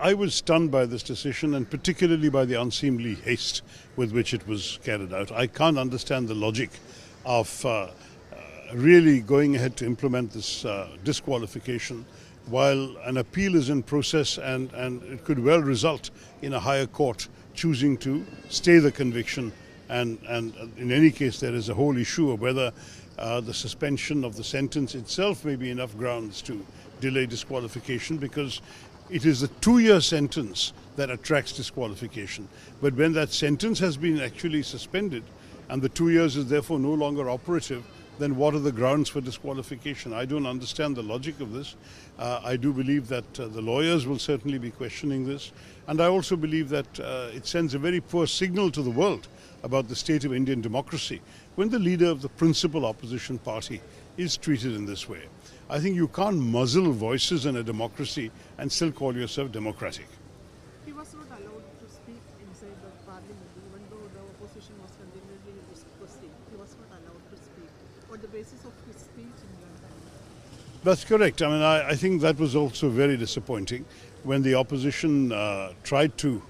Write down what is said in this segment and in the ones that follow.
I was stunned by this decision, and particularly by the unseemly haste with which it was carried out. I can't understand the logic of really going ahead to implement this disqualification while an appeal is in process, and it could well result in a higher court choosing to stay the conviction. And in any case, there is a whole issue of whether the suspension of the sentence itself may be enough grounds to delay disqualification, because it is the 2-year sentence that attracts disqualification. But when that sentence has been actually suspended and the 2 years is therefore no longer operative, then what are the grounds for disqualification? I don't understand the logic of this. I do believe that the lawyers will certainly be questioning this. And I also believe that it sends a very poor signal to the world about the state of Indian democracy when the leader of the principal opposition party is treated in this way. I think you can't muzzle voices in a democracy and still call yourself democratic. He was not allowed to speak inside the parliament, even though the opposition was continually discussing. He was not allowed to speak. On the basis of his speech in London. That's correct. I mean, I think that was also very disappointing when the opposition tried to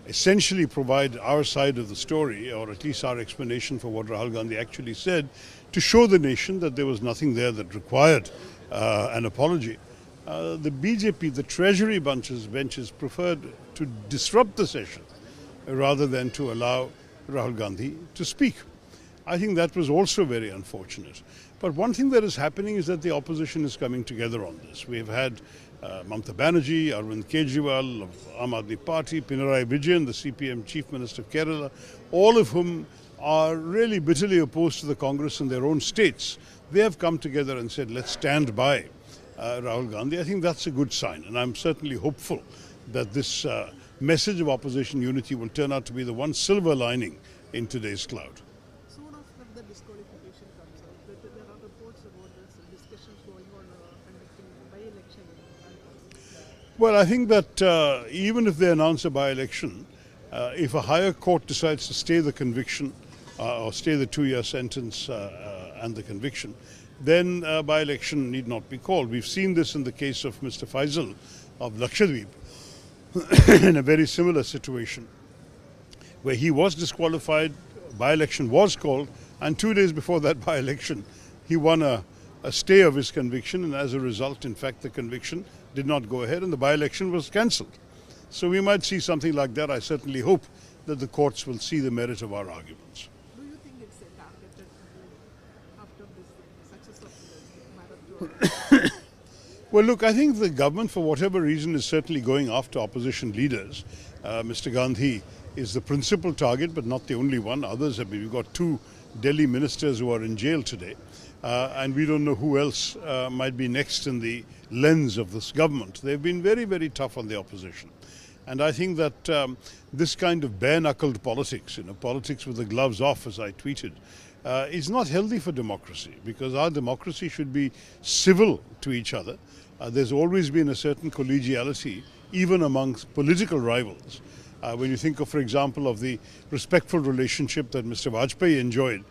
essentially provide our side of the story, or at least our explanation for what Rahul Gandhi actually said, to show the nation that there was nothing there that required an apology. The BJP, the Treasury benches preferred to disrupt the session rather than to allow Rahul Gandhi to speak. I think that was also very unfortunate. But one thing that is happening is that the opposition is coming together on this. We have had Mamata Banerjee, Arvind Kejriwal of Aam Aadmi Party, Pinarayi Vijayan, the CPM Chief Minister of Kerala, all of whom are really bitterly opposed to the Congress in their own states. They have come together and said, let's stand by Rahul Gandhi. I think that's a good sign, and I'm certainly hopeful that this message of opposition unity will turn out to be the one silver lining in today's cloud. Soon after the disqualification comes out, there are reports about this discussions going on conducting by-election in London. Well, I think that even if they announce a by-election, if a higher court decides to stay the conviction or stay the 2-year sentence and the conviction, then by-election need not be called. We've seen this in the case of Mr. Faisal of Lakshadweep in a very similar situation where he was disqualified, by-election was called, and 2 days before that by-election he won a stay of his conviction, and as a result, in fact, the conviction did not go ahead and the by-election was cancelled. So we might see something like that. I certainly hope that the courts will see the merit of our arguments. Do you think it's a targeted after this success of the marathon? Well, look, I think the government, for whatever reason, is certainly going after opposition leaders. Mr. Gandhi is the principal target, but not the only one. Others have been. We've got 2 Delhi ministers who are in jail today, and we don't know who else might be next in the lens of this government. They've been very, very tough on the opposition. And I think that this kind of bare-knuckled politics, politics with the gloves off, as I tweeted, is not healthy for democracy, because our democracy should be civil to each other. There's always been a certain collegiality, even amongst political rivals. When you think of, for example, of the respectful relationship that Mr. Vajpayee enjoyed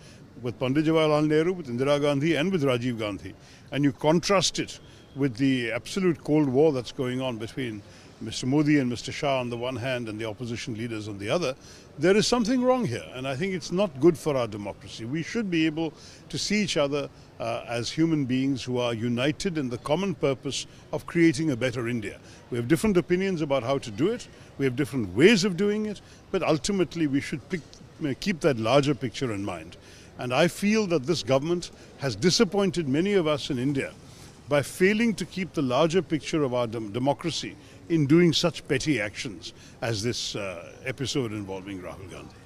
with Pandit Jawaharlal Nehru, with Indira Gandhi and with Rajiv Gandhi, and you contrast it with the absolute Cold War that's going on between Mr. Modi and Mr. Shah on the one hand and the opposition leaders on the other, there is something wrong here, and I think it's not good for our democracy. We should be able to see each other as human beings who are united in the common purpose of creating a better India. We have different opinions about how to do it, we have different ways of doing it, but ultimately we should keep that larger picture in mind. And I feel that this government has disappointed many of us in India by failing to keep the larger picture of our democracy in doing such petty actions as this episode involving Rahul Gandhi.